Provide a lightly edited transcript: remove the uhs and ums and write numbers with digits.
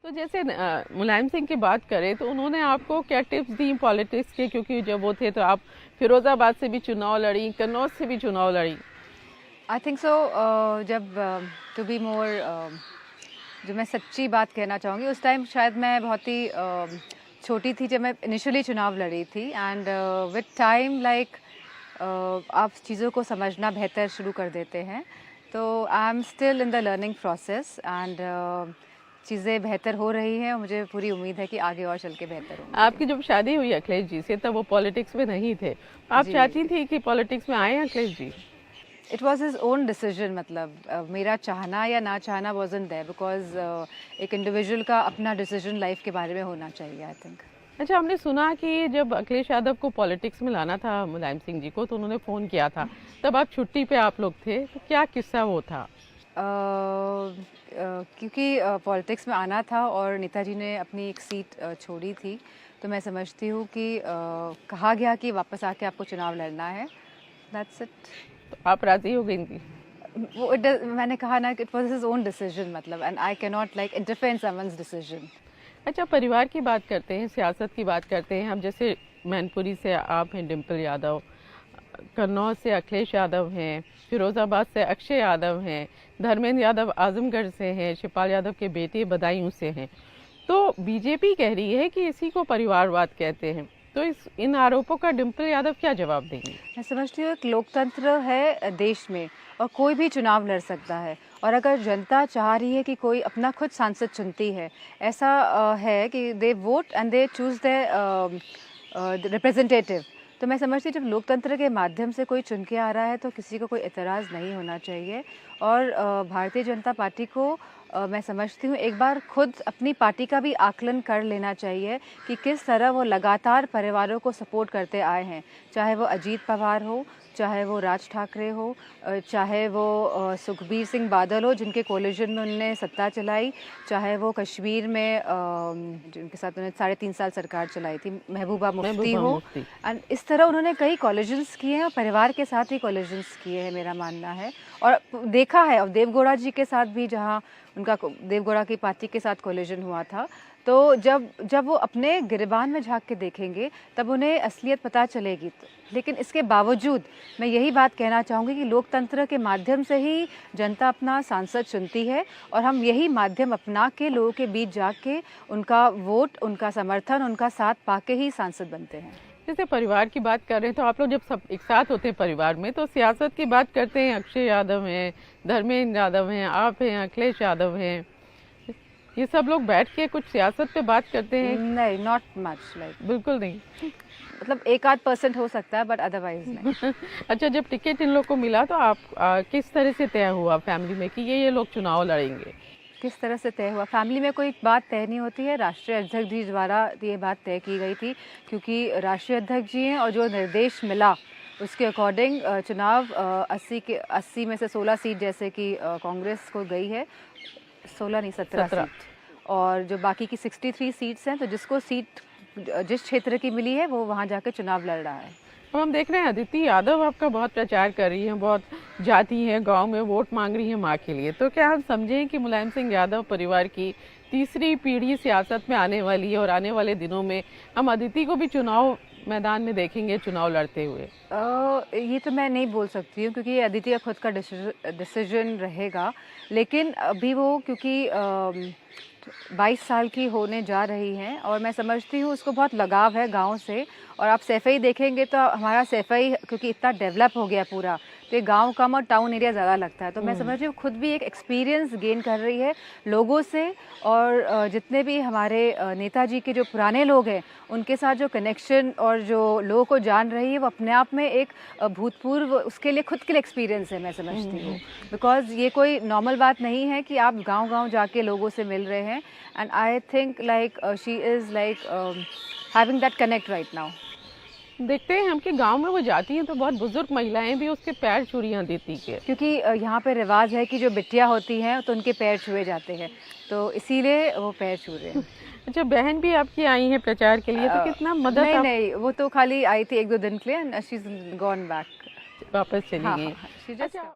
तो जैसे मुलायम सिंह की बात करें तो उन्होंने आपको क्या टिप्स दी पॉलिटिक्स के, क्योंकि जब वो थे तो आप फिरोजाबाद से भी चुनाव लड़ी, कन्नौज से भी चुनाव लड़ी। I think so. जब टू बी मोर, जो मैं सच्ची बात कहना चाहूँगी, उस टाइम शायद मैं बहुत ही छोटी थी जब मैं इनिशियली चुनाव लड़ी थी। एंड विद टाइम लाइक आप चीज़ों को समझना बेहतर शुरू कर देते हैं। तो I am still in the learning process and चीज़ें बेहतर हो रही हैं और मुझे पूरी उम्मीद है कि आगे और चल के बेहतर होंगी। आपकी जब शादी हुई अखिलेश जी से तब वो पॉलिटिक्स में नहीं थे, आप जी, चाहती थी कि पॉलिटिक्स में आए Akhilesh ji? It was his own decision. मतलब मेरा चाहना या ना चाहना वॉजंट देयर, बिकॉज एक इंडिविजुअल का अपना डिसीजन लाइफ के बारे में होना चाहिए, आई थिंक। अच्छा, हमने सुना कि जब अखिलेश यादव को पॉलिटिक्स में लाना था मुलायम सिंह जी को, तो उन्होंने फ़ोन किया था, तब आप छुट्टी पे आप लोग थे, तो क्या किस्सा वो था? क्योंकि पॉलिटिक्स में आना था और नेताजी ने अपनी एक सीट छोड़ी थी, तो मैं समझती हूँ कि कहा गया कि वापस आके आपको चुनाव लड़ना है। That's it. तो आप राज़ी हो गई थी? वो मैंने कहा ना, it was his own decision, मतलब, and I can not like interfere in someone's decision. अच्छा, परिवार की बात करते हैं, सियासत की बात करते हैं हम। जैसे मैनपुरी से आप हैं डिम्पल यादव, कन्नौज से अखिलेश यादव हैं, फिरोजाबाद से अक्षय यादव हैं, धर्मेंद्र यादव आजमगढ़ से हैं, शिवपाल यादव के बेटे बदायूं से हैं। तो बीजेपी कह रही है कि इसी को परिवारवाद कहते हैं। तो इन आरोपों का डिम्पल यादव क्या जवाब देंगी? मैं समझती हूँ एक लोकतंत्र है देश में, और कोई भी चुनाव लड़ सकता है। और अगर जनता चाह रही है कि कोई अपना खुद सांसद चुनती है, ऐसा है कि they vote and they choose the representative. तो मैं समझती हूँ जब लोकतंत्र के माध्यम से कोई चुन के आ रहा है तो किसी को कोई एतराज़ नहीं होना चाहिए। और भारतीय जनता पार्टी को मैं समझती हूँ एक बार खुद अपनी पार्टी का भी आकलन कर लेना चाहिए कि किस तरह वो लगातार परिवारों को सपोर्ट करते आए हैं, चाहे वो अजीत पवार हो, चाहे वो राज ठाकरे हो, चाहे वो सुखबीर सिंह बादल हो जिनके कोलिजन में उन्होंने सत्ता चलाई, चाहे वो कश्मीर में जिनके साथ उन्होंने 3.5 साल सरकार चलाई थी, महबूबा मुफ्ती हो। एंड इस तरह उन्होंने कई कोलिजन्स किए हैं और परिवार के साथ ही कोलिजन्स किए हैं, मेरा मानना है। और देखा है, और देवगौड़ा जी के साथ भी, जहाँ उनका देवगौड़ा की पार्टी के साथ कोलिजन हुआ था, तो जब वो अपने गिरबान में झांक के देखेंगे तब उन्हें असलियत पता चलेगी। लेकिन इसके बावजूद मैं यही बात कहना चाहूँगी कि लोकतंत्र के माध्यम से ही जनता अपना सांसद चुनती है, और हम यही माध्यम अपना के लोगों के बीच जाके उनका वोट, उनका समर्थन, उनका साथ पाके ही सांसद बनते हैं। जैसे परिवार की बात कर रहे हैं, तो आप लोग जब सब एक साथ होते हैं परिवार में, तो सियासत की बात करते हैं, अक्षय यादव हैं, धर्मेंद्र यादव हैं, आप हैं, अखिलेश यादव हैं, ये सब लोग बैठ के कुछ सियासत पे बात करते हैं? नहीं, नॉट मच, लाइक बिल्कुल नहीं। मतलब 1-8% हो सकता है, बट अदरवाइज नहीं। अच्छा, जब टिकट इन लोग को मिला तो आप किस तरह से तय हुआ फैमिली में कि ये लोग चुनाव लड़ेंगे? किस तरह से तय हुआ? फैमिली में कोई बात तय नहीं होती है, राष्ट्रीय अध्यक्ष जी द्वारा ये बात तय की गई थी, क्योंकि राष्ट्रीय अध्यक्ष जी हैं और जो निर्देश मिला उसके अकॉर्डिंग चुनाव 80 में से 16 सीट जैसे कि कांग्रेस को गई है, 16 नहीं 17 सीट, और जो बाकी की 63 सीट्स हैं, तो जिसको सीट जिस क्षेत्र की मिली है वो वहाँ जाकर चुनाव लड़ रहा है। अब हम देख रहे हैं अदिति यादव आपका बहुत प्रचार कर रही हैं, बहुत जाती हैं गांव में, वोट मांग रही हैं माँ के लिए। तो क्या हम समझें कि मुलायम सिंह यादव परिवार की तीसरी पीढ़ी सियासत में आने वाली है और आने वाले दिनों में हम अदिति को भी चुनाव मैदान में देखेंगे चुनाव लड़ते हुए? ये तो मैं नहीं बोल सकती हूँ, क्योंकि ये अदिति का खुद का डिसीजन रहेगा। लेकिन अभी वो क्योंकि 22 साल की होने जा रही हैं, और मैं समझती हूँ उसको बहुत लगाव है गांव से। और आप सैफई देखेंगे तो हमारा सैफई क्योंकि इतना डेवलप हो गया पूरा, तो ये गांव कम और टाउन एरिया ज़्यादा लगता है। तो मैं समझ रही हूँ खुद भी एक एक्सपीरियंस गेन कर रही है लोगों से, और जितने भी हमारे नेताजी के जो पुराने लोग हैं उनके साथ जो कनेक्शन और जो लोगों को जान रही है, वो अपने आप में एक भूतपूर्व उसके लिए खुद के लिए एक्सपीरियंस है, मैं समझती हूँ। बिकॉज ये कोई नॉर्मल बात नहीं है कि आप गांव-गांव जाके लोगों से मिल रहे हैं। And I think like she is like having that connect right now. देखते हैं हम कि गांव में वो जाती हैं तो बहुत बुजुर्ग महिलाएं भी उसके पैर चूड़ियाँ देती है, क्योंकि यहाँ पे रिवाज है कि जो बिटिया होती हैं तो उनके पैर छुए जाते हैं, तो इसीलिए वो पैर छू रहे हैं। अच्छा, बहन भी आपकी आई है प्रचार के लिए, तो कितना मदद? नहीं, वो तो खाली आई थी 1-2 दिन के लिए, शी इज गॉन बैक, वापस चली गई। हाँ, हाँ,